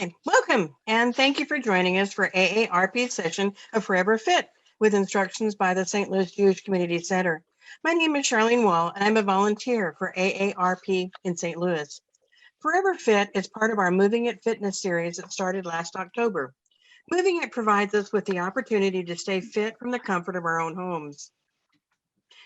Hi, welcome, and thank you for joining us for AARP session of Forever Fit with instructions by the St. Louis Jewish Community Center. My name is Charlene Wall, and I'm a volunteer for AARP in St. Louis. Forever Fit is part of our Moving It Fitness series that started last October. Moving It provides us with the opportunity to stay fit from the comfort of our own homes.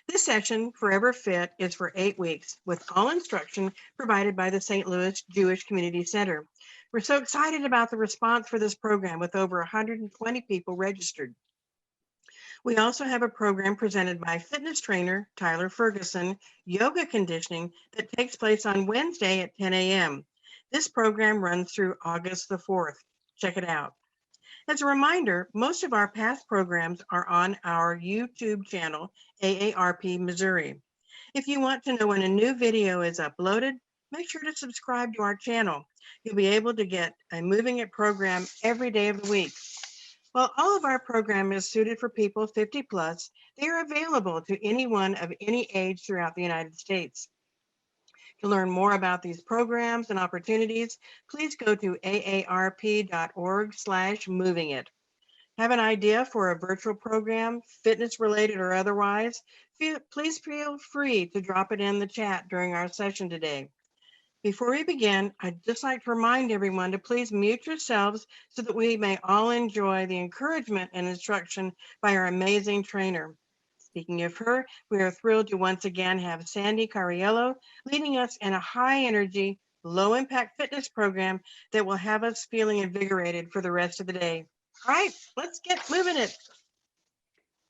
This session, Forever Fit, is for 8 weeks with all instruction provided by the St. Louis Jewish Community Center. We're so excited about the response for this program with over 120 people registered. We also have a program presented by fitness trainer Tyler Ferguson, yoga conditioning, that takes place on Wednesday at 10 a.m. This program runs through August the 4th. Check it out. As a reminder, most of our past programs are on our YouTube channel, AARP Missouri. If you want to know when a new video is uploaded, make sure to subscribe to our channel. You'll be able to get a Moving It program every day of the week. While all of our program is suited for people 50 plus, they are available to anyone of any age throughout the United States. To learn more about these programs and opportunities, please go to aarp.org/movingit. Have an idea for a virtual program, fitness related or otherwise? Please feel free to drop it in the chat during our session today. Before we begin, I'd just like to remind everyone to please mute yourselves so that we may all enjoy the encouragement and instruction by our amazing trainer. Speaking of her, we are thrilled to once again have Sandy Cariello leading us in a high energy, low impact fitness program that will have us feeling invigorated for the rest of the day. All right, let's get moving it.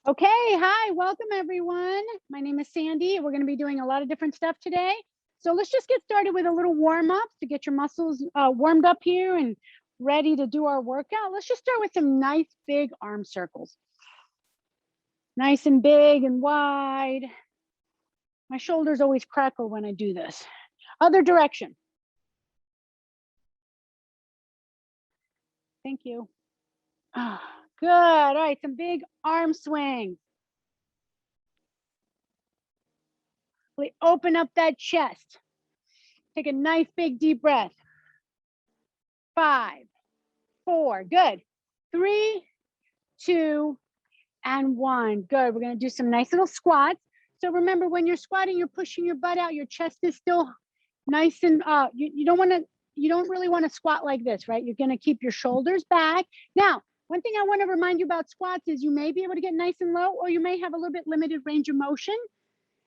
Okay, hi, welcome everyone. My name is Sandy. We're going to be doing a lot of different stuff today. So let's just get started with a little warm up to get your muscles warmed up here and ready to do our workout. Let's just start with some nice big arm circles. Nice and big and wide. My shoulders always crackle when I do this. Other direction. Thank you. Oh, good. All right, some big arm swings. Really open up that chest. Take a nice big deep breath. 5, 4, good. 3, 2, and 1. Good. We're going to do some nice little squats. So remember, when you're squatting, you're pushing your butt out. Your chest is still nice and you don't really want to squat like this, right? You're going to keep your shoulders back. Now, one thing I want to remind you about squats is you may be able to get nice and low, or you may have a little bit limited range of motion.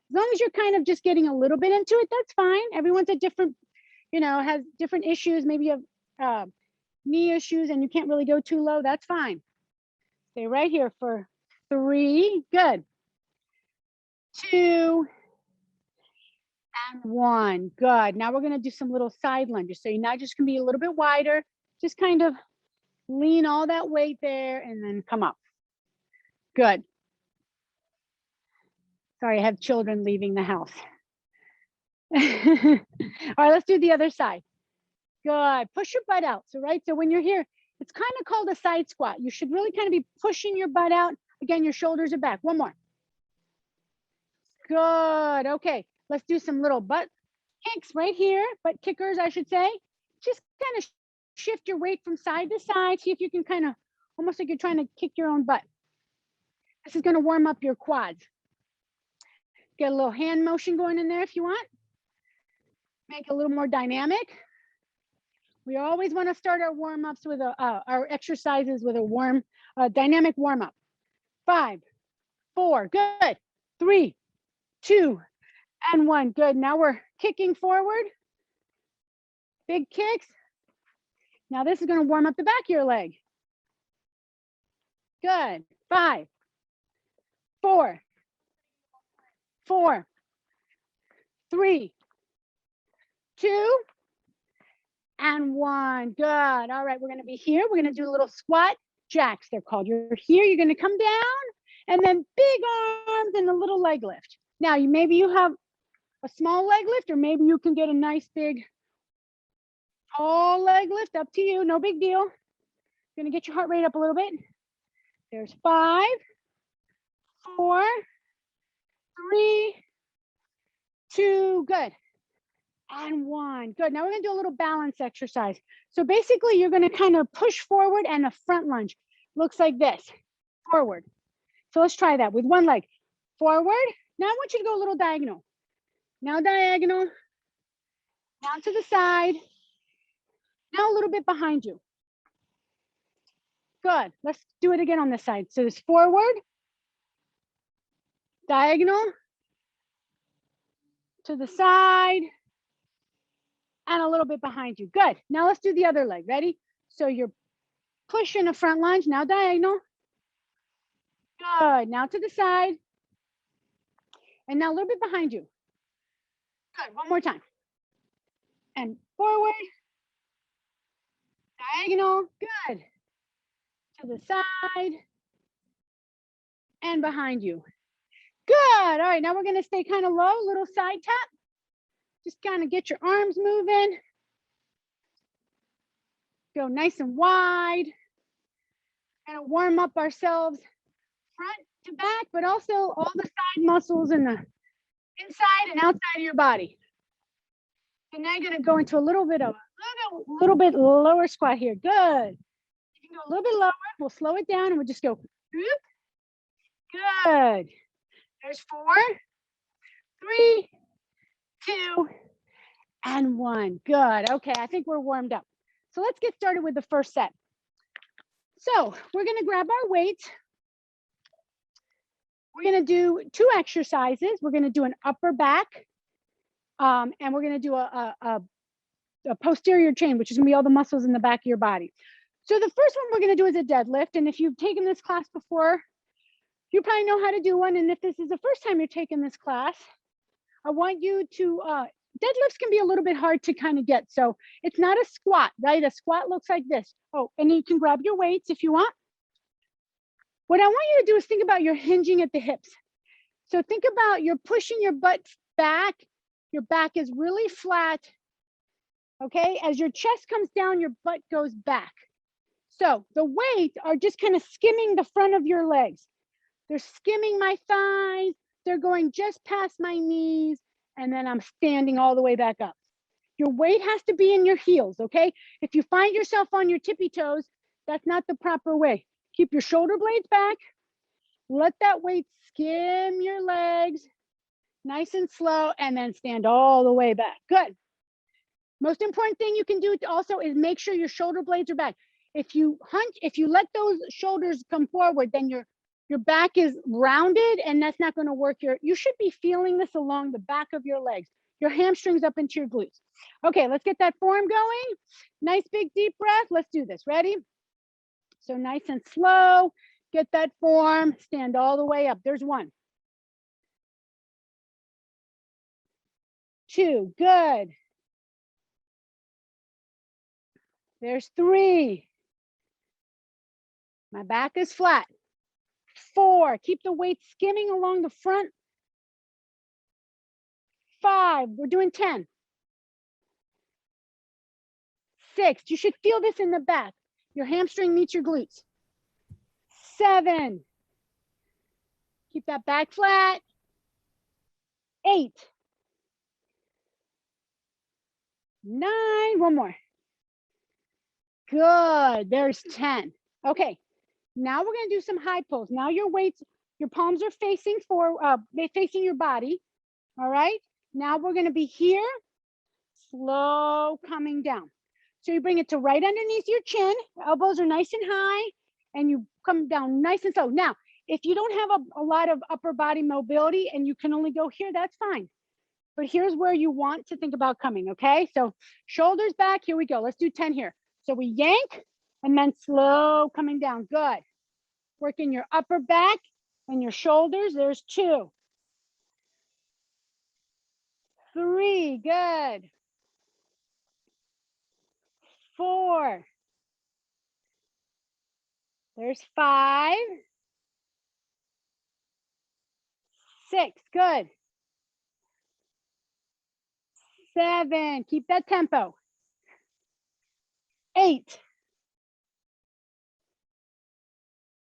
As long as you're kind of just getting a little bit into it, that's fine. Everyone's a different, has different issues. Maybe you have knee issues and you can't really go too low. That's fine. Stay right here for 3, good. 2, and 1, good. Now we're gonna do some little side lunges. So you're not just gonna be a little bit wider, just kind of lean all that weight there and then come up. Good. Sorry, I have children leaving the house. All right, let's do the other side. Good, push your butt out. So when you're here, it's kind of called a side squat. You should really kind of be pushing your butt out. Again, your shoulders are back. One more. Good, okay. Let's do some little butt kicks right here, butt kickers, I should say. Just kind of shift your weight from side to side. See if you can kind of, almost like you're trying to kick your own butt. This is gonna warm up your quads. Get a little hand motion going in there if you want. Make it a little more dynamic. We always wanna start our warm-ups with our exercises with a dynamic warm-up. 5, 4, good. 3, 2, and 1, good. Now we're kicking forward. Big kicks. Now this is gonna warm up the back of your leg. Good. 5, 4, 3, 2, and 1. Good. All right, we're gonna be here. We're gonna do a little squat jacks, they're called. You're here, you're gonna come down, and then big arms and a little leg lift. Now, maybe you have a small leg lift, or maybe you can get a nice big tall leg lift, up to you, no big deal. You're gonna get your heart rate up a little bit. There's 5, 4, 3, 2, good. and 1. Good. Now we're going to do a little balance exercise. So basically, you're going to kind of push forward and a front lunge. Looks like this. Forward. So let's try that with one leg. Forward. Now I want you to go a little diagonal. Now diagonal. Now to the side. Now a little bit behind you. Good. Let's do it again on this side. So it's forward, diagonal, to the side, and a little bit behind you. Good. Now let's do the other leg. Ready? So you're pushing a front lunge. Now diagonal. Good. Now to the side. And now a little bit behind you. Good. One more time. And forward. Diagonal. Good. To the side. And behind you. Good. All right. Now we're going to stay kind of low. Little side tap. Just kind of get your arms moving. Go nice and wide. Kind of warm up ourselves front to back, but also all the side muscles and the inside and outside of your body. So now you're going to go into a little bit lower squat here. Good. You can go a little bit lower. We'll slow it down and we'll just go. Whoop. Good. There's 4, 3, 2, and 1. Good. Okay, I think we're warmed up. So let's get started with the first set. So we're going to grab our weights. We're going to do 2 exercises. We're going to do an upper back, and we're going to do a posterior chain, which is going to be all the muscles in the back of your body. So the first one we're going to do is a deadlift. And if you've taken this class before, you probably know how to do one. And if this is the first time you're taking this class, I want you to, deadlifts can be a little bit hard to kind of get. So it's not a squat, right? A squat looks like this. Oh, and you can grab your weights if you want. What I want you to do is think about your hinging at the hips. So think about you're pushing your butt back. Your back is really flat. Okay, as your chest comes down, your butt goes back. So the weights are just kind of skimming the front of your legs. They're skimming my thighs. They're going just past my knees. And then I'm standing all the way back up. Your weight has to be in your heels, okay? If you find yourself on your tippy toes, that's not the proper way. Keep your shoulder blades back. Let that weight skim your legs nice and slow, and then stand all the way back. Good. Most important thing you can do also is make sure your shoulder blades are back. If you hunch, if you let those shoulders come forward, then your back is rounded, and that's not going to work. You should be feeling this along the back of your legs, your hamstrings up into your glutes. Okay, let's get that form going. Nice big deep breath. Let's do this. Ready? So nice and slow. Get that form. Stand all the way up. There's 1. 2. Good. There's 3. My back is flat. 4. Keep the weight skimming along the front. 5. We're doing 10. 6. You should feel this in the back. Your hamstring meets your glutes. 7. Keep that back flat. 8. 9. One more. Good. There's 10. Okay. Now we're going to do some high pulls. Now your weights, your palms are facing facing your body. All right. Now we're going to be here, slow coming down. So you bring it to right underneath your chin. Elbows are nice and high, and you come down nice and slow. Now, if you don't have a lot of upper body mobility and you can only go here, that's fine. But here's where you want to think about coming. Okay. So shoulders back. Here we go. Let's do 10 here. So we yank and then slow coming down. Good. Working your upper back and your shoulders. There's 2. 3. Good. 4. There's 5. 6. Good. 7. Keep that tempo. 8.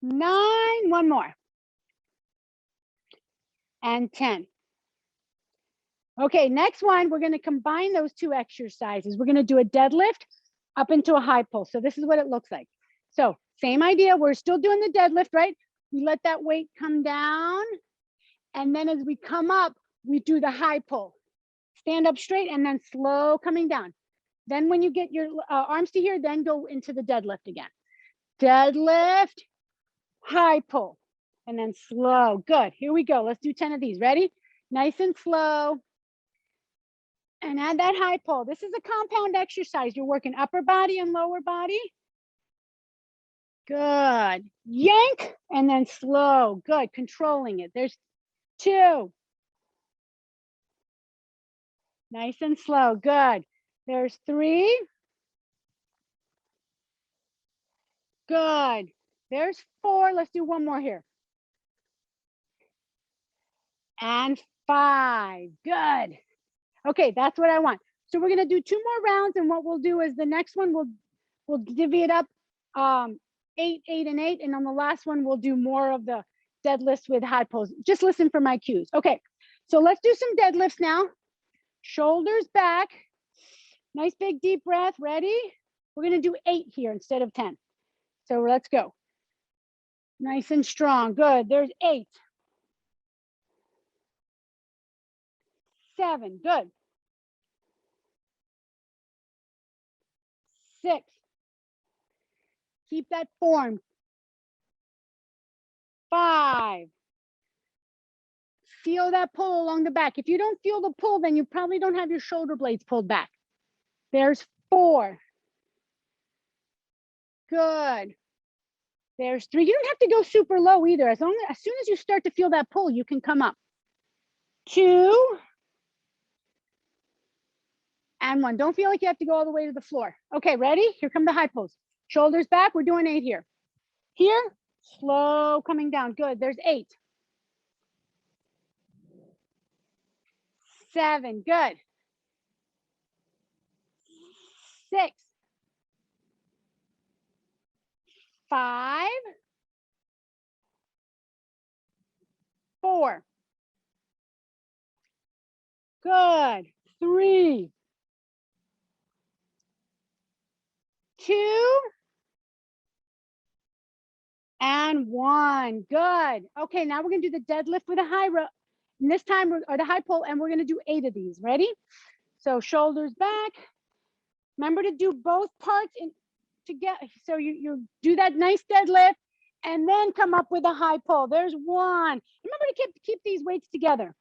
9. One more. And 10. Okay, next one, we're gonna combine those two exercises. We're gonna do a deadlift up into a high pull. So this is what it looks like. So same idea, we're still doing the deadlift, right? We let that weight come down. And then as we come up, we do the high pull. Stand up straight and then slow coming down. Then when you get your arms to here, then go into the deadlift again. Deadlift, high pull, and then slow. Good, here we go. Let's do 10 of these. Ready? Nice and slow. And add that high pull. This is a compound exercise. You're working upper body and lower body. Good. Yank and then slow. Good. Controlling it. There's 2. Nice and slow. Good. There's 3. Good. There's 4. Let's do one more here. And 5. Good. Okay, that's what I want. So we're gonna do 2 more rounds, and what we'll do is the next one we'll divvy it up 8, 8, and 8, and on the last one we'll do more of the deadlifts with high pulls. Just listen for my cues. Okay, so let's do some deadlifts now. Shoulders back. Nice big deep breath. Ready? We're gonna do 8 here instead of 10. So let's go. Nice and strong. Good. There's 8. 7. Good. 6. Keep that form. 5. Feel that pull along the back. If you don't feel the pull, then you probably don't have your shoulder blades pulled back. There's 4. Good. There's 3. You don't have to go super low either. As soon as you start to feel that pull, you can come up. 2. And 1. Don't feel like you have to go all the way to the floor. Okay, ready? Here come the high pulls. Shoulders back. We're doing 8 here. Here, slow coming down. Good. There's 8. 7. Good. 6. 5. 4. Good. 3. 2. And 1. Good. Okay, now we're gonna do the deadlift with a high row. And this time, or the high pull, and we're gonna do 8 of these. Ready? So shoulders back. Remember to do both parts together. So you do that nice deadlift and then come up with a high pull. There's 1. Remember to keep these weights together.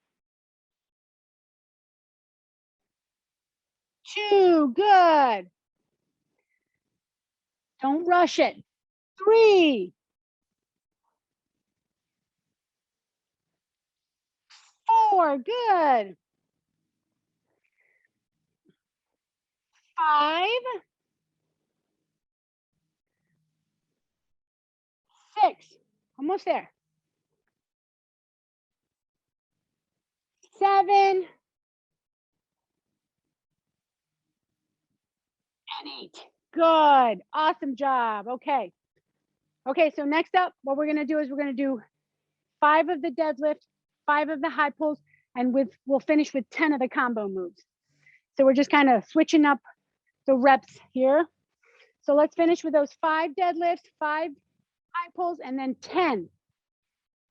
2. Good. Don't rush it. 3. 4. Good. 5. 6. Almost there. 7. And 8. Good. Awesome job. Okay. Okay, so next up, what we're gonna do is we're gonna do 5 of the deadlift, 5 of the high pulls, and we'll finish with 10 of the combo moves. So we're just kind of switching up the reps here. So let's finish with those 5 deadlifts, 5 high pulls, and then 10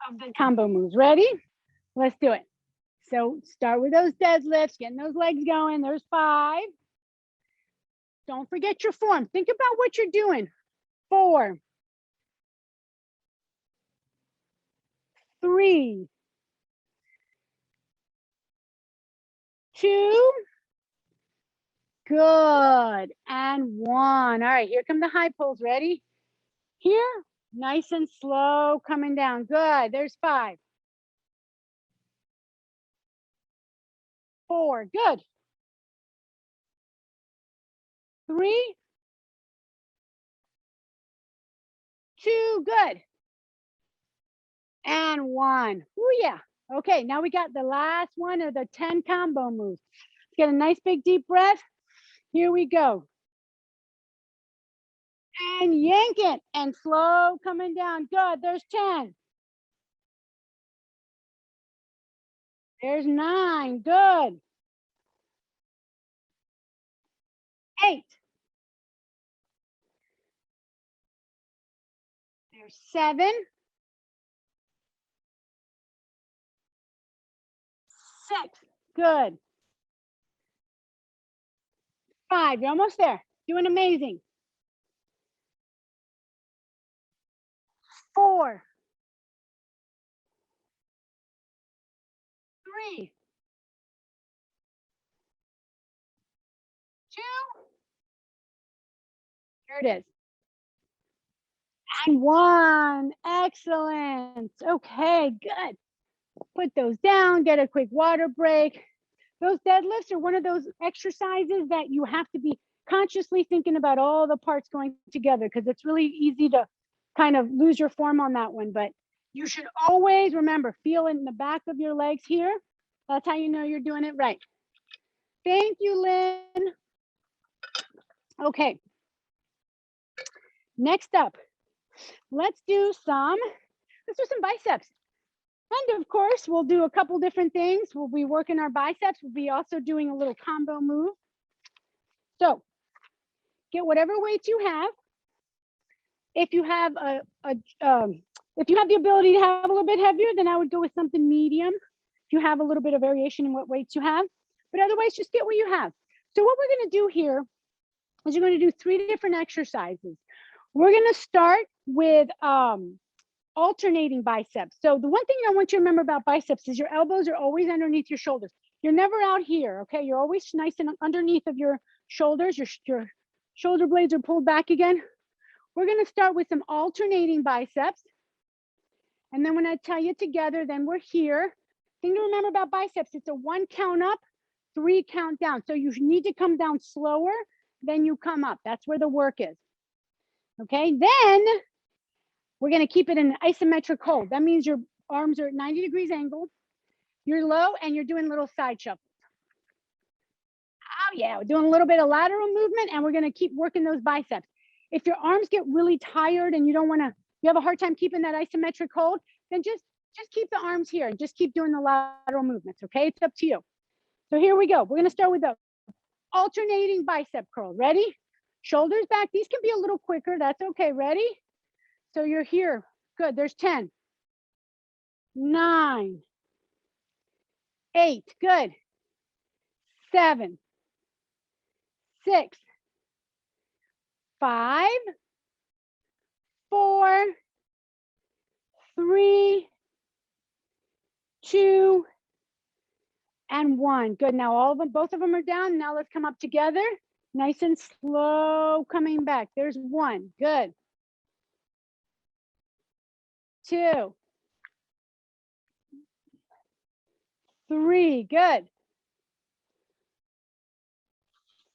of the combo moves. Ready? Let's do it. So start with those deadlifts, getting those legs going. There's 5. Don't forget your form. Think about what you're doing. 4. 3. 2. Good. And 1. All right, here come the high pulls. Ready? Here, nice and slow coming down. Good. There's 5. 4. Good. 3. 2. Good. And 1. Oh yeah. Okay, now we got the last one of the 10 combo moves. Let's get a nice big deep breath. Here we go. And yank it and slow coming down. Good. There's 10. There's 9. Good. 8. There's 7. 6. Good. 5. You're almost there. Doing amazing. 4. 3. 2. Here it is. And 1. Excellent. Okay, good. Put those down, get a quick water break. Those deadlifts are one of those exercises that you have to be consciously thinking about all the parts going together, because it's really easy to kind of lose your form on that one. But you should always remember, feel in the back of your legs here. That's how you know you're doing it right. Thank you, Lynn. Okay. Next up, let's do some biceps. And of course, we'll do a couple different things. We'll be working our biceps. We'll be also doing a little combo move. So get whatever weight you have. If you have if you have the ability to have a little bit heavier, then I would go with something medium. If you have a little bit of variation in what weights you have, but otherwise just get what you have. So what we're going to do here is you're going to do 3 different exercises. We're going to start with alternating biceps. So the one thing I want you to remember about biceps is your elbows are always underneath your shoulders. You're never out here, okay? You're always nice and underneath of your shoulders. Your shoulder blades are pulled back again. We're going to start with some alternating biceps. And then when I tell you together, then we're here. Thing to remember about biceps, it's a 1 count up, 3 count down. So you need to come down slower than you come up. That's where the work is. Okay, then we're going to keep it in an isometric hold. That means your arms are at 90 degrees angled. You're low and you're doing little side shuffles. Oh yeah, we're doing a little bit of lateral movement, and we're going to keep working those biceps. If your arms get really tired and you have a hard time keeping that isometric hold, then just keep the arms here and just keep doing the lateral movements, okay? It's up to you. So here we go. We're going to start with the alternating bicep curl. Ready? Shoulders back. These can be a little quicker. That's okay. Ready? So you're here. Good. There's 10. 9. 8. Good. 7. 6. 5. 4. 3. 2. And 1. Good. Now all of them, both of them are down. Now let's come up together. Nice and slow coming back. There's 1. Good. 2. 3. Good.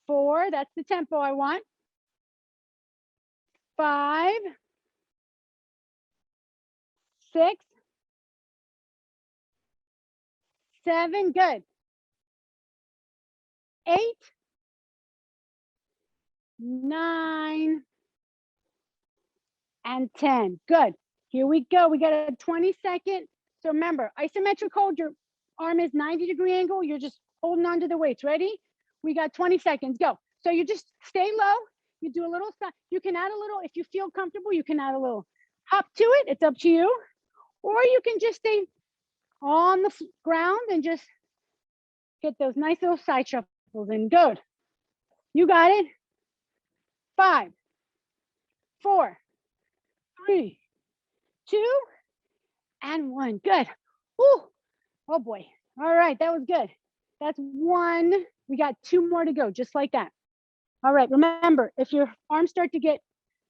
4. That's the tempo I want. 5. 6. 7. Good. 8. 9. And 10. Good. Here we go. We got a 20-second. So remember, isometric hold, your arm is 90-degree angle. You're just holding on to the weights. Ready? We got 20 seconds. Go. So you just stay low. You do a little, you can add a little, if you feel comfortable, you can add a little hop to it. It's up to you. Or you can just stay on the ground and just get those nice little side shuffles in. Good. You got it. 5, 4, 3, 2, and 1. Good. Woo. Oh boy. All right, that was good. That's 1. We got 2 more to go, just like that. All right, remember, if your arms start to get,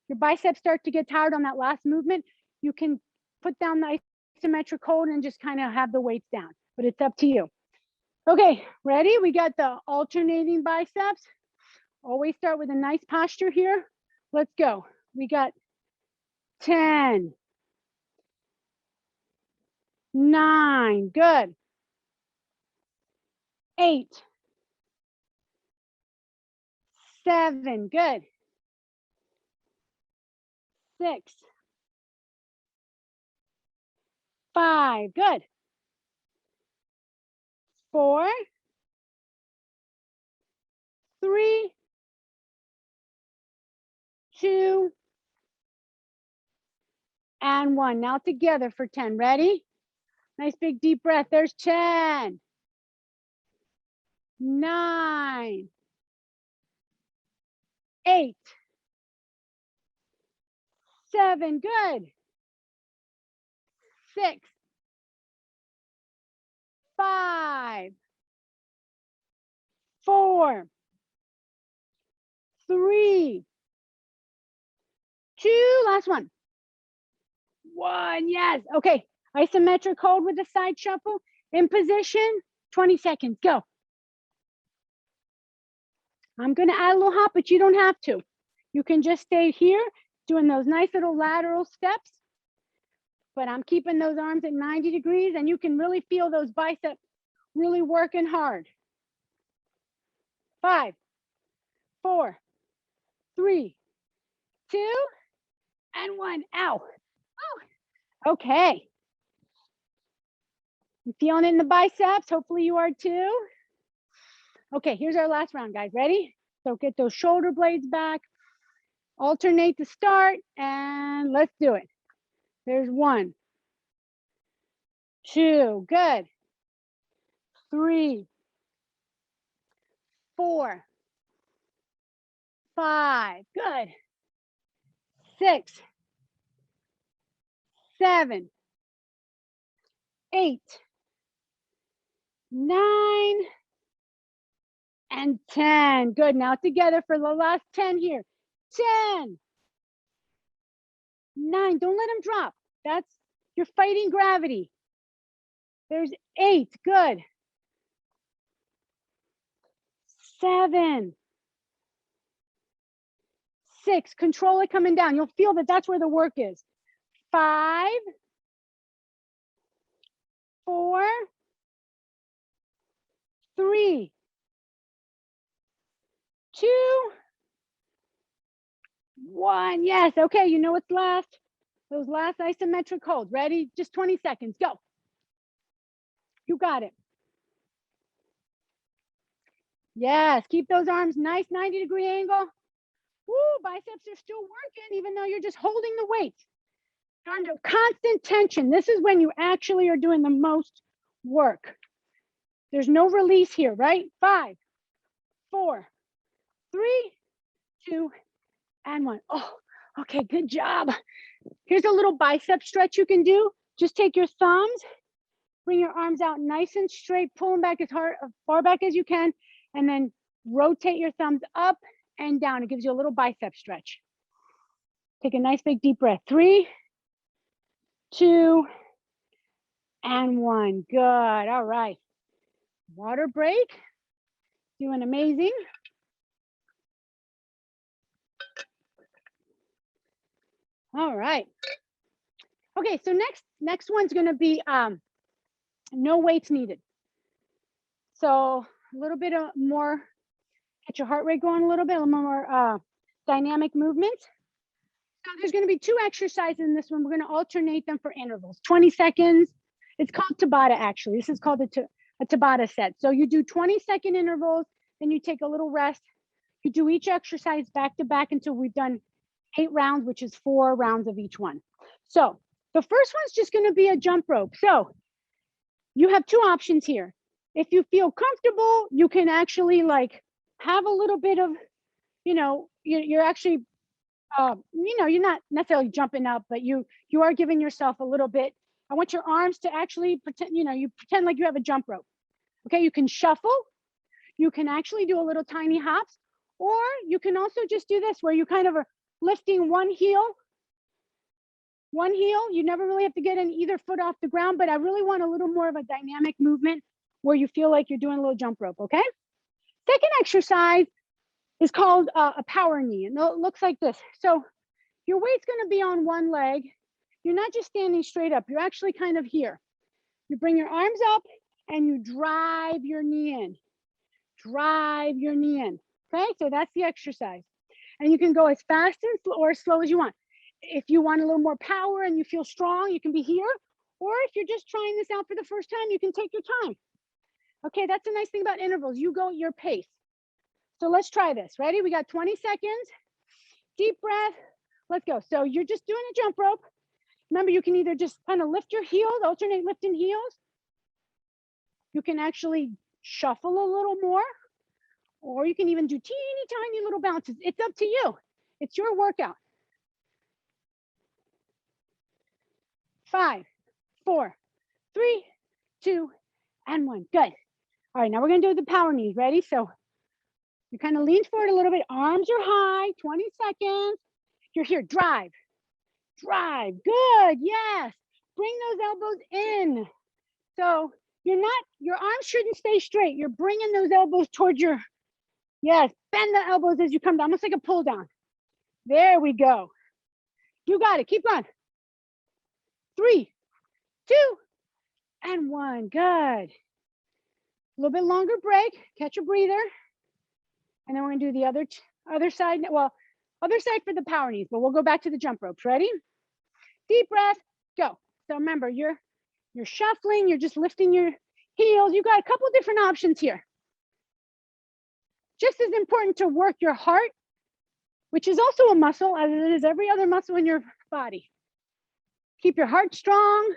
your biceps start to get tired on that last movement, you can put down the isometric hold and just kind of have the weights down, but it's up to you. Okay, ready? We got the alternating biceps. Always start with a nice posture here. Let's go. We got 10, 9, good. 8, 7, good. 6, 5, good. 4, 3, 2, and 1. Now together for 10. Ready? Nice big deep breath. There's 10, 9, 8, 7, good. 6, 5, 4, 3, 2, last one. 1, yes. Okay, isometric hold with the side shuffle. In position, 20 seconds, go. I'm gonna add a little hop, but you don't have to. You can just stay here doing those nice little lateral steps, but I'm keeping those arms at 90 degrees and you can really feel those biceps really working hard. 5, 4, 3, 2, and 1. Ow. Oh. Okay. I'm feeling it in the biceps. Hopefully you are too. Okay, here's our last round, guys. Ready? So get those shoulder blades back. Alternate to start, and let's do it. There's 1, 2, good. 3, 4, 5, good. 6, 7, 8, 9, and 10. Good. Now together for the last 10 here. 10, 9. Don't let them drop. You're fighting gravity. There's 8. Good. 7, 6. Control it coming down. You'll feel that that's where the work is. 5, 4, 3, 2, 1. Yes. Okay. You know what's last? Those last isometric holds. Ready? Just 20 seconds. Go. You got it. Yes. Keep those arms nice, 90-degree angle. Woo, biceps are still working even though you're just holding the weight. Under constant tension. This is when you actually are doing the most work. There's no release here, right? 5, 4, 3, 2, and 1. Oh, okay, good job. Here's a little bicep stretch you can do. Just take your thumbs, bring your arms out nice and straight, pull them back as far back as you can, and then rotate your thumbs up and down. It gives you a little bicep stretch. Take a nice big deep breath. 3, 2, and 1. Good. All right. Water break. Doing amazing. All right. Okay, so next one's going to be no weights needed. So a little bit more, get your heart rate going a little bit more dynamic movement. So there's going to be 2 exercises in this one. We're going to alternate them for intervals. 20 seconds. It's called Tabata, actually. This is called a Tabata set. So you do 20-second intervals, then you take a little rest. You do each exercise back to back until we've done 8 rounds, which is 4 rounds of each one. So the first one's just going to be a jump rope. So you have 2 options here. If you feel comfortable, you can actually like have a little bit of, you're actually, you're not necessarily jumping up, but you are giving yourself a little bit. I want your arms to actually pretend, you pretend like you have a jump rope. Okay, you can shuffle. You can actually do a little tiny hops, or you can also just do this where you kind of are lifting one heel. You never really have to get in either foot off the ground, but I really want a little more of a dynamic movement where you feel like you're doing a little jump rope, okay? Second exercise is called a power knee, and it looks like this. So your weight's gonna be on one leg. You're not just standing straight up, you're actually kind of here. You bring your arms up and you drive your knee in. Drive your knee in, okay? So that's the exercise. And you can go as fast or as slow as you want. If you want a little more power and you feel strong, you can be here. Or if you're just trying this out for the first time, you can take your time. Okay, that's the nice thing about intervals. You go at your pace. So let's try this. Ready? We got 20 seconds. Deep breath. Let's go. So you're just doing a jump rope. Remember, you can either just kind of lift your heels, alternate lifting heels. You can actually shuffle a little more, or you can even do teeny tiny little bounces. It's up to you. It's your workout. 5, 4, 3, 2, and 1. Good. All right, now we're gonna do the power knees. Ready? So you kind of lean forward a little bit. Arms are high, 20 seconds. You're here, drive, drive. Good, yes. Bring those elbows in. So your arms shouldn't stay straight. You're bringing those elbows towards your, yes, bend the elbows as you come down, almost like a pull down. There we go. You got it, keep going. 3, 2, and 1, good. A little bit longer break, catch a breather. And then we're gonna do the other side, well, other side for the power knees, but we'll go back to the jump ropes. Ready? Deep breath, go. So remember, you're shuffling, you're just lifting your heels. You got a couple different options here. Just as important to work your heart, which is also a muscle, as it is every other muscle in your body. Keep your heart strong,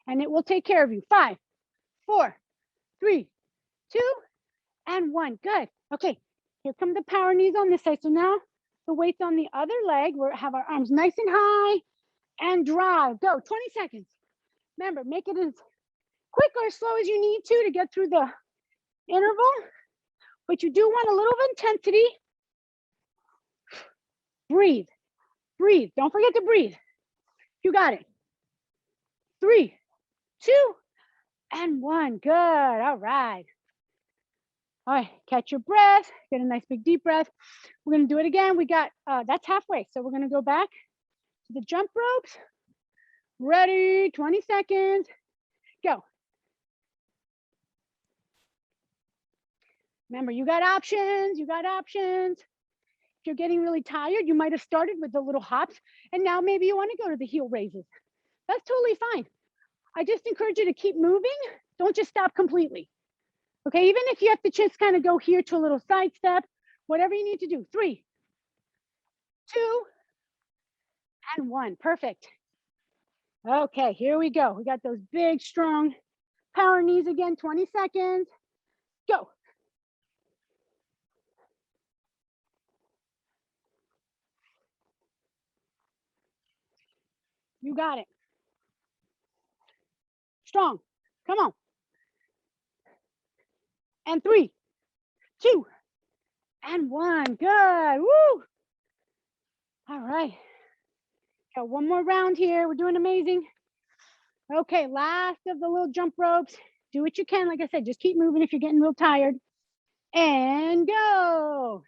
and it will take care of you. 5, 4, 3, 2, and 1. Good. Okay, here come the power knees on this side. So now the weight's on the other leg. We'll have our arms nice and high and drive. Go, 20 seconds. Remember, make it as quick or as slow as you need to get through the interval, but you do want a little intensity. Breathe, breathe. Don't forget to breathe. You got it. 3, 2, and 1. Good. All right. All right, catch your breath. Get a nice big deep breath. We're gonna do it again. We got, that's halfway. So we're gonna go back to the jump ropes. Ready, 20 seconds, go. Remember, you got options, you got options. If you're getting really tired, you might have started with the little hops, and now maybe you wanna go to the heel raises. That's totally fine. I just encourage you to keep moving. Don't just stop completely. Okay, even if you have to just kind of go here to a little side step, whatever you need to do. 3, 2, and 1. Perfect. Okay, here we go. We got those big, strong power knees again. 20 seconds. Go. You got it. Strong. Come on. And 3, 2, and 1. Good. Woo. All right. Got one more round here. We're doing amazing. Okay, last of the little jump ropes. Do what you can. Like I said, just keep moving if you're getting real tired. And go.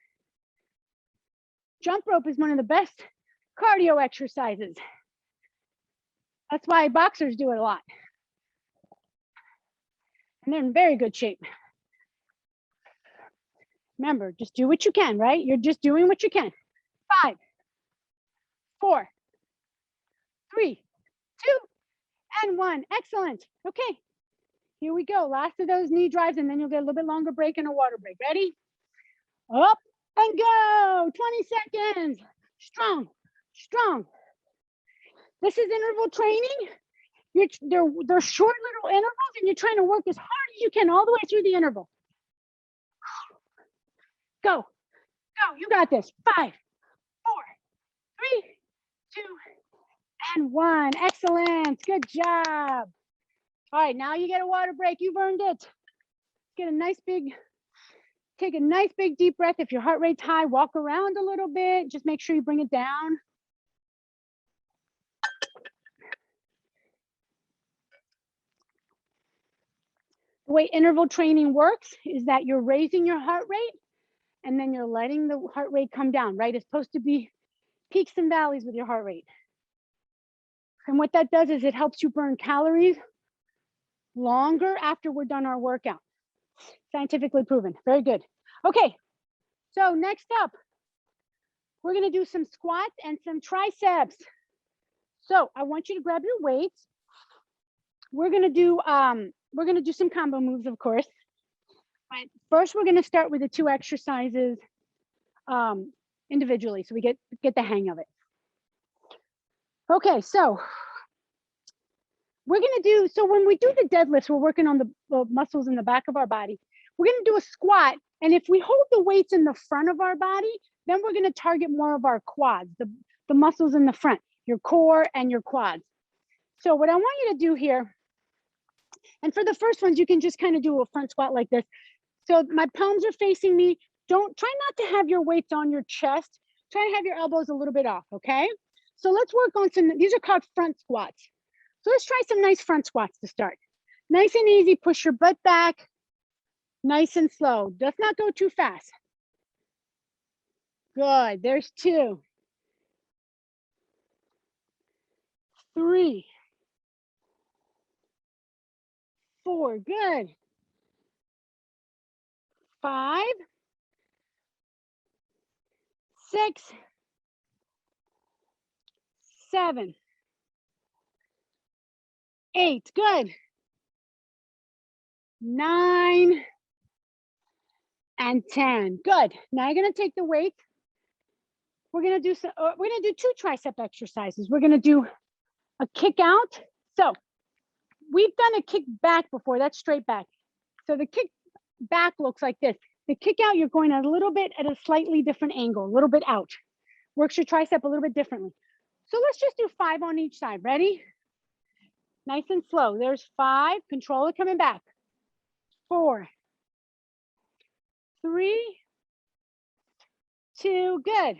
Jump rope is one of the best cardio exercises. That's why boxers do it a lot. And they're in very good shape. Remember, just do what you can, right? You're just doing what you can. 5, 4, 3, 2, and 1. Excellent. Okay, here we go. Last of those knee drives, and then you'll get a little bit longer break and a water break. Ready? Up and go. 20 seconds. Strong, strong. This is interval training. They're short little intervals, and you're trying to work as hard as you can all the way through the interval. Go, go, you got this. 5, 4, 3, 2, and 1. Excellent, good job. All right, now you get a water break. You've earned it. Take a nice big deep breath. If your heart rate's high, walk around a little bit. Just make sure you bring it down. The way interval training works is that you're raising your heart rate and then you're letting the heart rate come down, right? It's supposed to be peaks and valleys with your heart rate. And what that does is it helps you burn calories longer after we're done our workout. Scientifically proven. Very good. Okay, so next up, we're gonna do some squats and some triceps. So I want you to grab your weights. We're gonna do some combo moves, of course. But first, we're gonna start with the 2 exercises individually, so we get the hang of it. Okay, so we're gonna do, so when we do the deadlifts, we're working on the muscles in the back of our body. We're gonna do a squat, and if we hold the weights in the front of our body, then we're gonna target more of our quads, the muscles in the front, your core and your quads. So what I want you to do here, and for the first ones, you can just kind of do a front squat like this. So my palms are facing me. Try not to have your weights on your chest. Try to have your elbows a little bit off, okay? So let's work on these are called front squats. So let's try some nice front squats to start. Nice and easy, push your butt back. Nice and slow, let's not go too fast. Good, there's 2. 3. 4, good. 5. 6. 7. 8, good. 9 and 10, good. Now you're gonna take the weight. We're gonna do 2 tricep exercises. We're gonna do a kick out. So we've done a kick back before, that's straight back. So the kick back looks like this. The kick out, you're going a little bit at a slightly different angle, a little bit out. Works your tricep a little bit differently. So let's just do 5 on each side, ready? Nice and slow, there's 5, control it coming back. 4, 3, 2, good.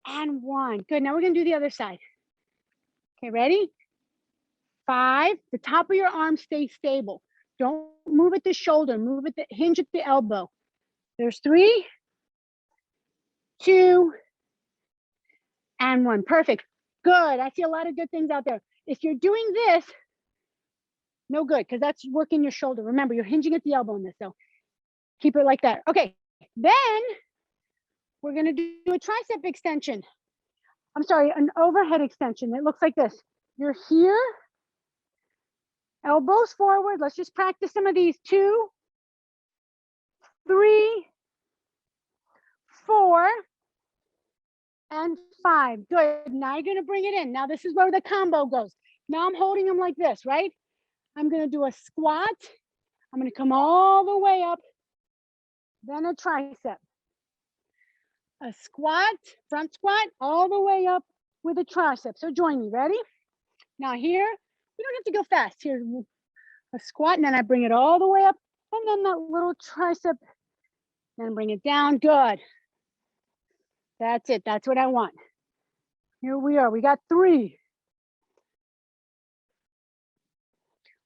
And 1, good. Now we're gonna do the other side. Okay, ready? 5, the top of your arm stays stable. Don't move at the shoulder, move at the hinge at the elbow. There's 3, 2, and 1, perfect. Good, I see a lot of good things out there. If you're doing this, no good, because that's working your shoulder. Remember, you're hinging at the elbow in this, so keep it like that. Okay, then we're gonna do a tricep extension. I'm sorry, an overhead extension. It looks like this. You're here, elbows forward. Let's just practice some of these. 2, 3, 4, and 5. Good, now you're gonna bring it in. Now this is where the combo goes. Now I'm holding them like this, right? I'm gonna do a squat. I'm gonna come all the way up, then a tricep. A squat, front squat, all the way up with a tricep. So join me, ready? Now here, we don't have to go fast. Here's a squat, and then I bring it all the way up, and then that little tricep, then bring it down, good. That's it, that's what I want. Here we are, we got 3.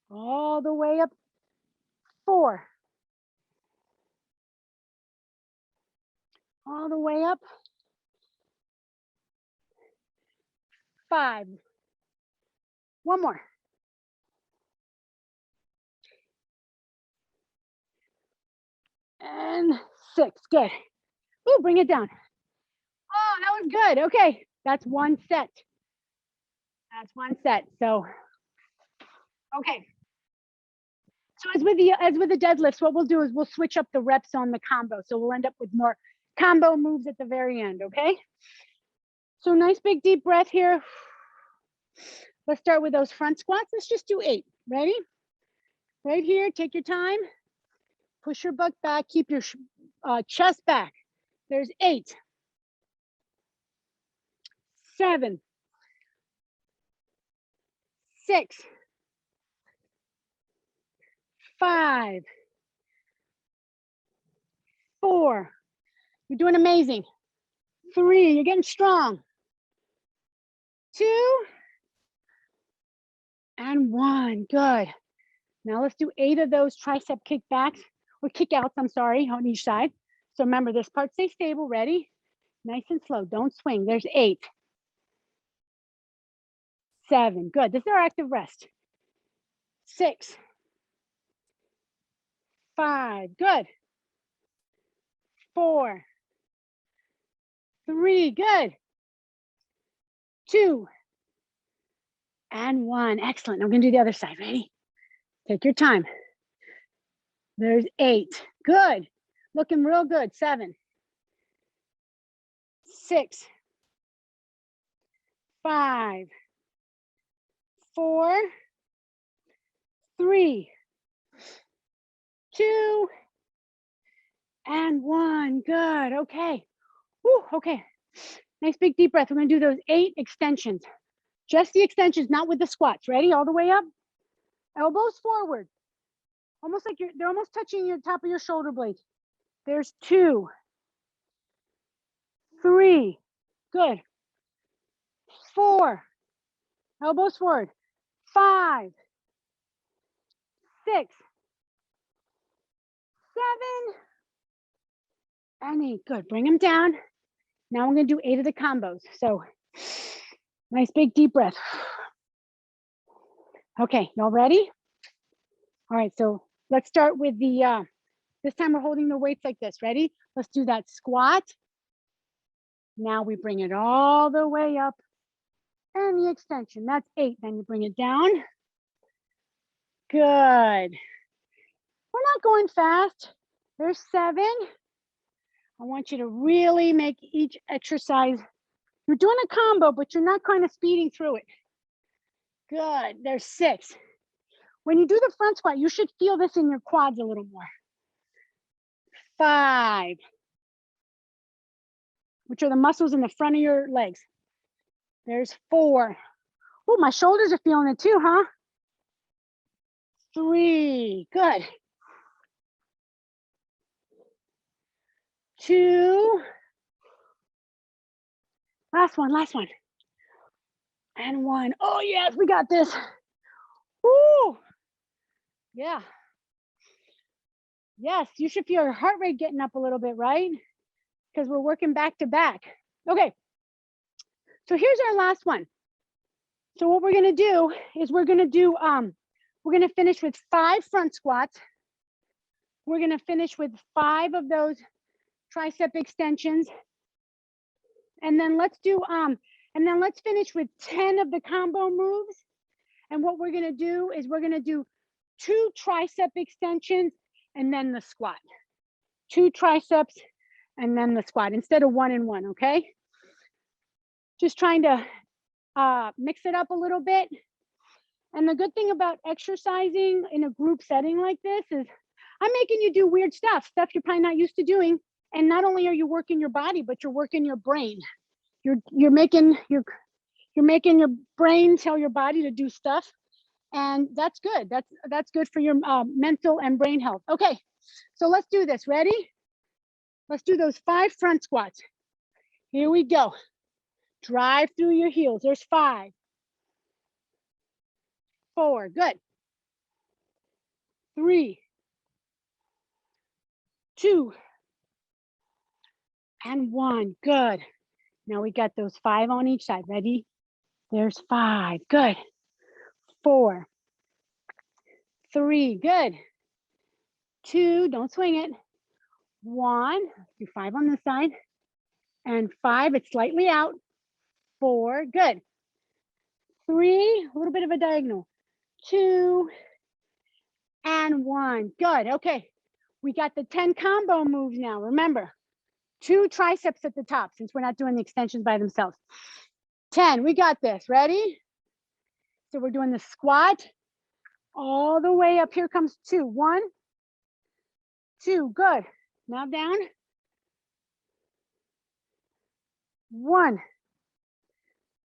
All the way up, 4. All the way up, 5. One more. And 6, good. Ooh, bring it down. Oh, that was good, okay. That's 1 set. That's 1 set, so, okay. So as with the deadlifts, what we'll do is we'll switch up the reps on the combo. So we'll end up with more combo moves at the very end, okay? So nice big deep breath here. Let's start with those front squats. Let's just do 8, ready? Right here, take your time. Push your butt back, keep your chest back. There's 8, 7, 6, 5, 4. You're doing amazing. 3, you're getting strong. 2, and 1, good. Now let's do 8 of those tricep kickbacks, or kickouts, I'm sorry, on each side. So remember, this part stays stable, ready? Nice and slow, don't swing. There's 8, 7, good. This is our active rest. 6, 5, good. 4, 3, good. 2, and 1, excellent. I'm gonna do the other side, ready? Take your time. There's 8, good. Looking real good, 7, 6, 5, 4, 3, 2, and 1. Good. Okay. Whew, okay. Nice big deep breath. We're going to do those 8 extensions. Just the extensions, not with the squats. Ready? All the way up. Elbows forward. Almost like they're almost touching your top of your shoulder blades. There's 2, 3. Good. 4. Elbows forward. 5, 6, 7, and 8. Good. Bring them down. Now I'm going to do 8 of the combos. So nice big deep breath. Okay, y'all ready? All right, so let's start with the, this time we're holding the weights like this. Ready? Let's do that squat. Now we bring it all the way up. And the extension, that's 8. Then you bring it down. Good. We're not going fast. There's 7. I want you to really make each exercise. You're doing a combo, but you're not kind of speeding through it. Good. There's 6. When you do the front squat, you should feel this in your quads a little more. 5, which are the muscles in the front of your legs. There's 4. Oh, my shoulders are feeling it too, huh? 3. Good. 2. Last one, last one. And 1. Oh, yes, we got this. Woo. Yeah. Yes, you should feel your heart rate getting up a little bit, right? Because we're working back to back. Okay. So here's our last one. So what we're going to do is we're going to finish with 5 front squats. We're going to finish with 5 of those tricep extensions. And then let's finish with 10 of the combo moves. And what we're going to do is we're going to do 2 tricep extensions and then the squat. 2 triceps and then the squat instead of 1 and 1, okay? Just trying to mix it up a little bit. And the good thing about exercising in a group setting like this is I'm making you do weird stuff you're probably not used to doing. And not only are you working your body, but you're working your brain. You're making your brain tell your body to do stuff, and that's good. That's good for your mental and brain health. Okay, so let's do this. Ready? Let's do those 5 front squats. Here we go. Drive through your heels. There's 5, 4, good. 3, 2, and 1, good. Now we got those 5 on each side. Ready? There's 5, good. 4, 3, good. 2, don't swing it. 1, do 5 on this side. And 5, it's slightly out. 4, good. 3, a little bit of a diagonal. 2, and 1, good. Okay, we got the 10 combo moves now. Remember, 2 triceps at the top since we're not doing the extensions by themselves. 10, we got this. Ready? So we're doing the squat all the way up. Here comes 2. 1, 2, good. Now down. 1,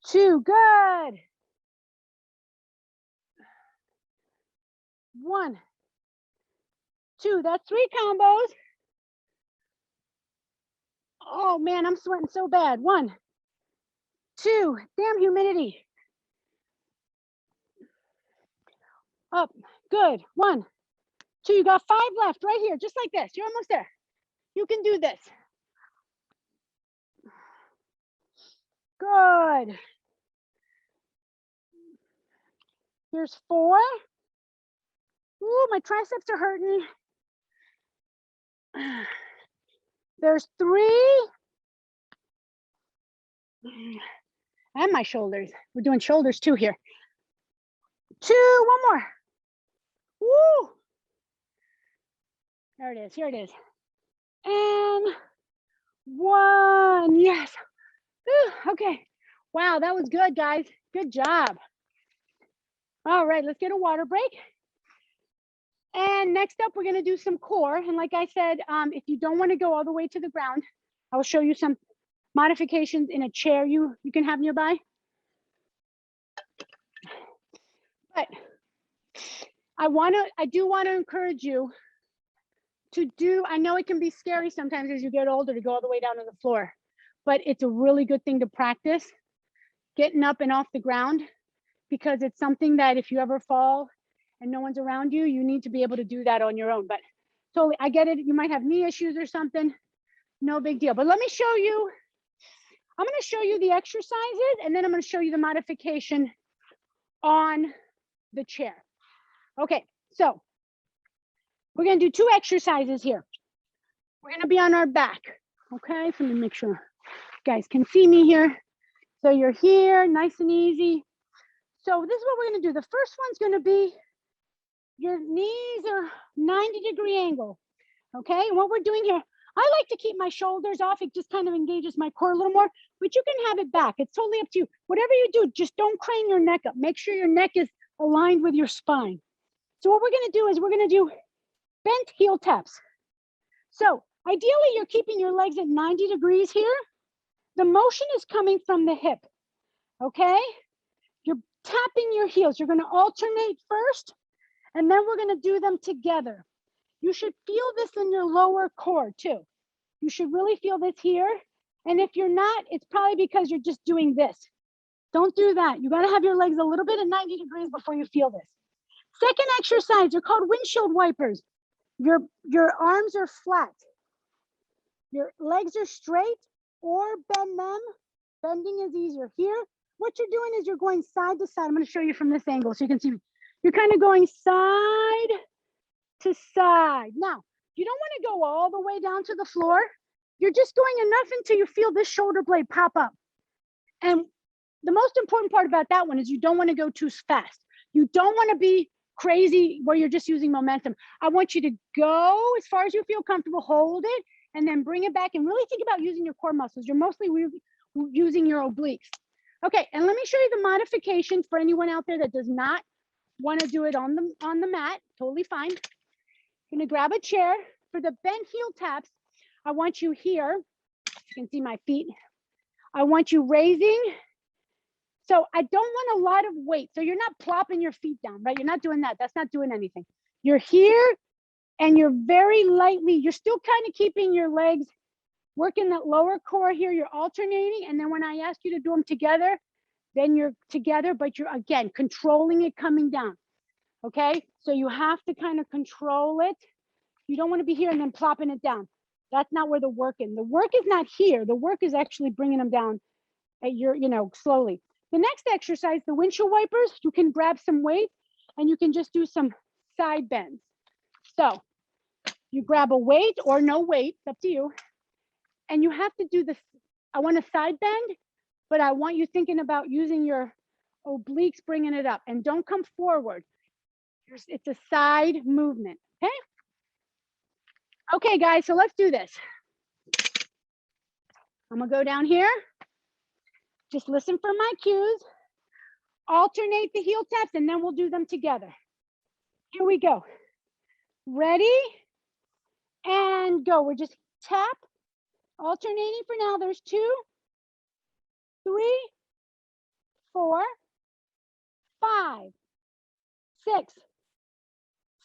2, good. 1, 2, that's 3 combos. Oh man, I'm sweating so bad. 1, 2, damn humidity. Up, good. 1, 2, you got 5 left right here, just like this. You're almost there. You can do this. Good. Here's 4. Ooh, my triceps are hurting. There's 3. And my shoulders. We're doing shoulders too here. 2, 1 more. Woo. There it is, here it is. And 1, yes. Whew, okay. Wow, that was good, guys. Good job. All right, let's get a water break. And next up, we're going to do some core. And like I said, if you don't want to go all the way to the ground, I'll show you some modifications in a chair you can have nearby. But I do want to encourage you to do, I know it can be scary sometimes as you get older to go all the way down to the floor, but it's a really good thing to practice getting up and off the ground, because it's something that if you ever fall and no one's around you, you need to be able to do that on your own. But totally, I get it. You might have knee issues or something. No big deal. But let me show you. I'm going to show you the exercises, and then I'm going to show you the modification on the chair. Okay, so we're going to do 2 exercises here. We're going to be on our back. Okay, so let me make sure you guys can see me here. So you're here, nice and easy. So this is what we're going to do. The first one's going to be your knees are 90-degree angle. Okay, and what we're doing here, I like to keep my shoulders off. It just kind of engages my core a little more, but you can have it back. It's totally up to you. Whatever you do, just don't crane your neck up. Make sure your neck is aligned with your spine. So what we're going to do is we're going to do bent heel taps. So ideally, you're keeping your legs at 90 degrees here. The motion is coming from the hip. Okay, you're tapping your heels. You're going to alternate first, and then we're going to do them together. You should feel this in your lower core too. You should really feel this here. And if you're not, it's probably because you're just doing this. Don't do that. You got to have your legs a little bit at 90 degrees before you feel this. Second exercise, they're called windshield wipers. Your arms are flat. Your legs are straight, or bend them. Bending is easier. Here, what you're doing is you're going side to side. I'm going to show you from this angle so you can see me. You're kind of going side to side. Now, you don't want to go all the way down to the floor. You're just going enough until you feel this shoulder blade pop up. And the most important part about that one is you don't want to go too fast. You don't want to be crazy where you're just using momentum. I want you to go as far as you feel comfortable, hold it, and then bring it back and really think about using your core muscles. You're mostly using your obliques. Okay, and let me show you the modifications for anyone out there that does not want to do it on the mat. Totally fine. I'm gonna grab a chair. For the bent heel taps, I want you here. You can see my feet. I want you raising. So I don't want a lot of weight. So you're not plopping your feet down, right? You're not doing that. That's not doing anything. You're here and you're very lightly, you're still kind of keeping your legs working that lower core here. You're alternating. And then when I ask you to do them together, then you're together, but you're again, controlling it coming down. Okay. So you have to kind of control it. You don't want to be here and then plopping it down. That's not where the work is. The work is not here. The work is actually bringing them down at your, slowly. The next exercise, the windshield wipers, you can grab some weights and you can just do some side bends. So you grab a weight or no weight, it's up to you. And you have to do this. I want a side bend, but I want you thinking about using your obliques, bringing it up, and don't come forward. It's a side movement, okay? Okay, guys, so let's do this. I'm gonna go down here. Just listen for my cues. Alternate the heel taps, and then we'll do them together. Here we go. Ready? And go. We're just tap, alternating for now. There's 2, 3, 4, 5, 6,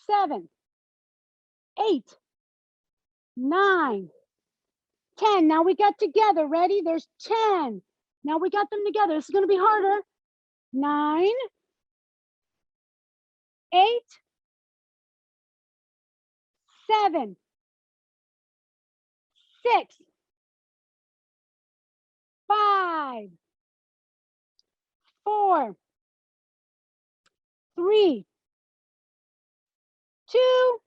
7, 8, 9, 10. Now we got together. Ready? There's 10. Now we got them together. This is going to be harder. 9, 8, 7, 6, 5, 4, 3, 2,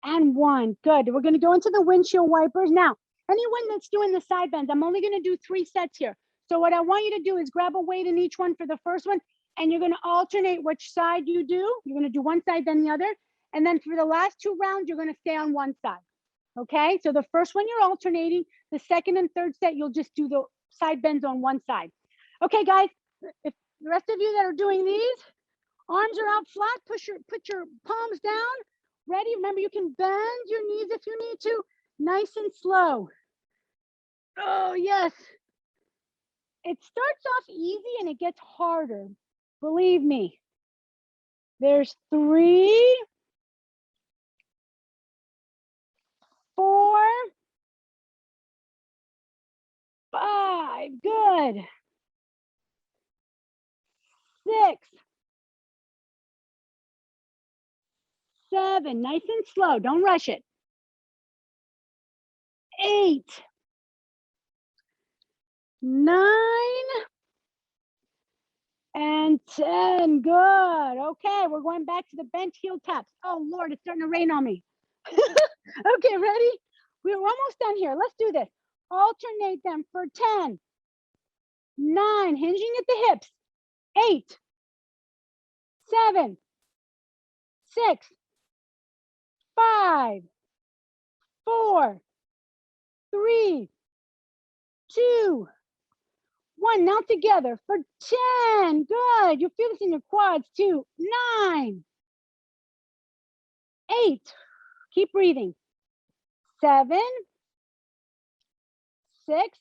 and 1. Good. We're going to go into the windshield wipers. Now, anyone that's doing the side bends, I'm only going to do 3 sets here. So what I want you to do is grab a weight in each one for the first one, and you're going to alternate which side you do. You're going to do one side, then the other. And then for the last 2 rounds, you're going to stay on one side. Okay, so the first one you're alternating. The second and third set, you'll just do the side bends on one side. Okay, guys, if the rest of you that are doing these, arms are out flat, put your palms down. Ready? Remember, you can bend your knees if you need to, nice and slow. Oh, yes. It starts off easy and it gets harder. Believe me. There's 3, 4, 5. Good. 6, 7. Nice and slow. Don't rush it. 8, 9, and 10. Good. Okay, we're going back to the bench heel taps. Oh, Lord, it's starting to rain on me. Okay, ready? We're almost done here. Let's do this. Alternate them for 10, 9, hinging at the hips, 8, 7, 6, 5, 4, 3, 2, 1. Now together for 10. Good. You feel this in your quads too. 9, 8. Keep breathing. 7, 6,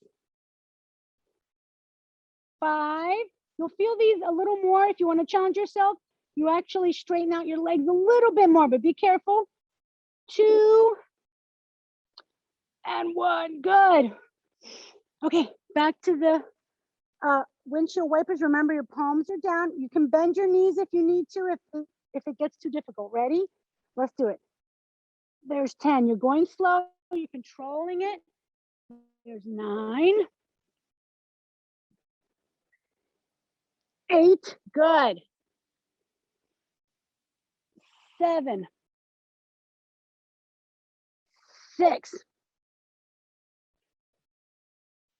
5. You'll feel these a little more if you want to challenge yourself. You actually straighten out your legs a little bit more, but be careful. 2, and 1. Good. Okay, back to the windshield wipers. Remember, your palms are down. You can bend your knees if you need to, if it gets too difficult. Ready? Let's do it. There's 10. You're going slow. You're controlling it. There's 9. 8. Good. 7. 6.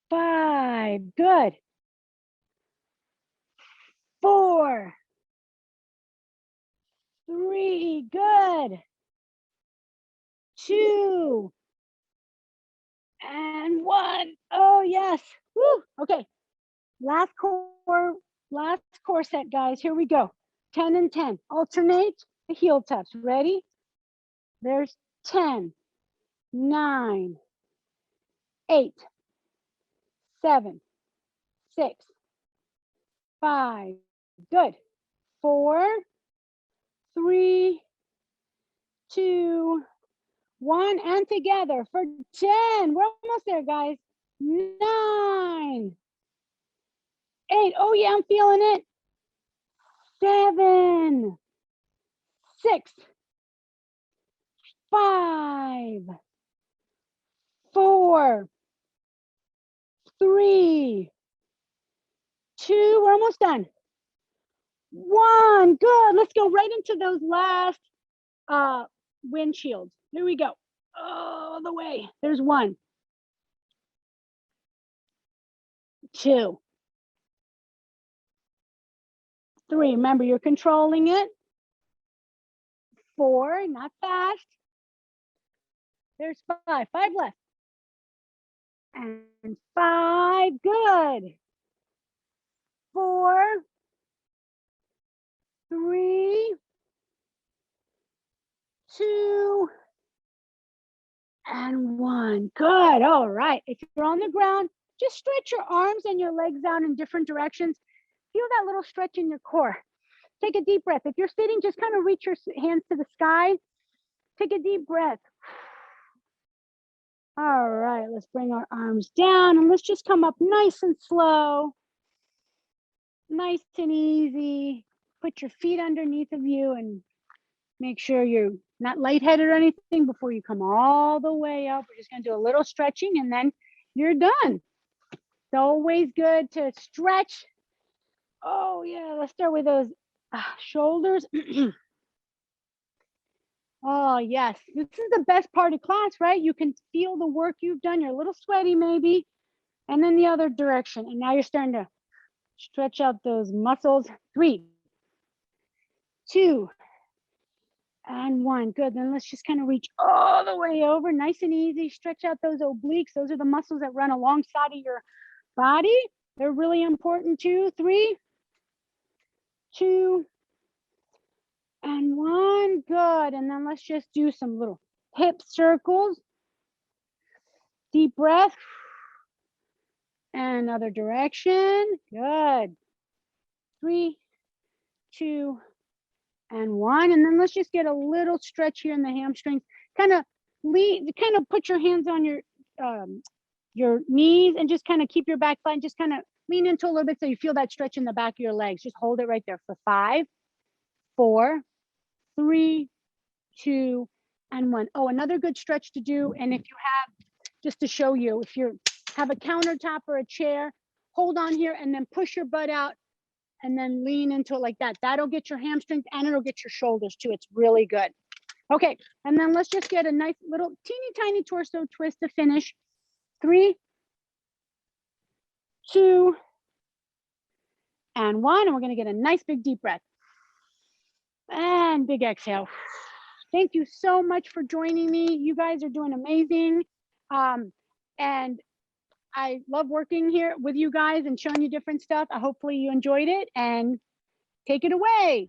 5. Good. 4. 3. Good. 2. And 1. Oh, yes. Woo. Okay. Last core set, guys. Here we go. 10 and 10. Alternate the heel taps. Ready? There's 10, 9, 8, 7, 6, 5. Good. 4, 3, 2, 1. And together for 10. We're almost there, guys. 9, 8. Oh, yeah, I'm feeling it. 7, 6, 5, 4, 3, 2. We're almost done. 1. Good. Let's go right into those last windshields. Here we go. All the way. There's 1, 2, 3. Remember, you're controlling it. 4, not fast. There's 5. 5 left. And 5. Good. 4, 3, 2, and 1. Good. All right. If you're on the ground, just stretch your arms and your legs out in different directions. Feel that little stretch in your core. Take a deep breath. If you're sitting, just kind of reach your hands to the sky. Take a deep breath. All right, let's bring our arms down and let's just come up nice and slow. Nice and easy. Put your feet underneath of you and make sure you're not lightheaded or anything before you come all the way up. We're just gonna do a little stretching and then you're done. It's always good to stretch. Oh yeah, let's start with those shoulders. Oh yes, this is the best part of class, right? You can feel the work you've done. You're a little sweaty maybe, and then the other direction. And now you're starting to stretch out those muscles. 3, 2, And 1. Good. Then let's just kind of reach all the way over. Nice and easy. Stretch out those obliques. Those are the muscles that run alongside of your body. They're really important too. 3, 2, and 1. Good. And then let's just do some little hip circles. Deep breath. And other direction. Good. 3, 2, and 1. And then let's just get a little stretch here in the hamstrings. Kind of put your hands on your knees and just kind of keep your back flat and just kind of lean into a little bit so you feel that stretch in the back of your legs. Just hold it right there for 5, 4, 3, 2, and 1. Oh, another good stretch to do. And if you have, just to show you, if you have a countertop or a chair, hold on here and then push your butt out and then lean into it like that. That'll get your hamstrings and it'll get your shoulders too. It's really good. Okay, and then let's just get a nice little teeny tiny torso twist to finish. 3, 2, and 1. And we're gonna get a nice big deep breath. And big exhale. Thank you so much for joining me. You guys are doing amazing. And I love working here with you guys and showing you different stuff. Hopefully you enjoyed it and take it away.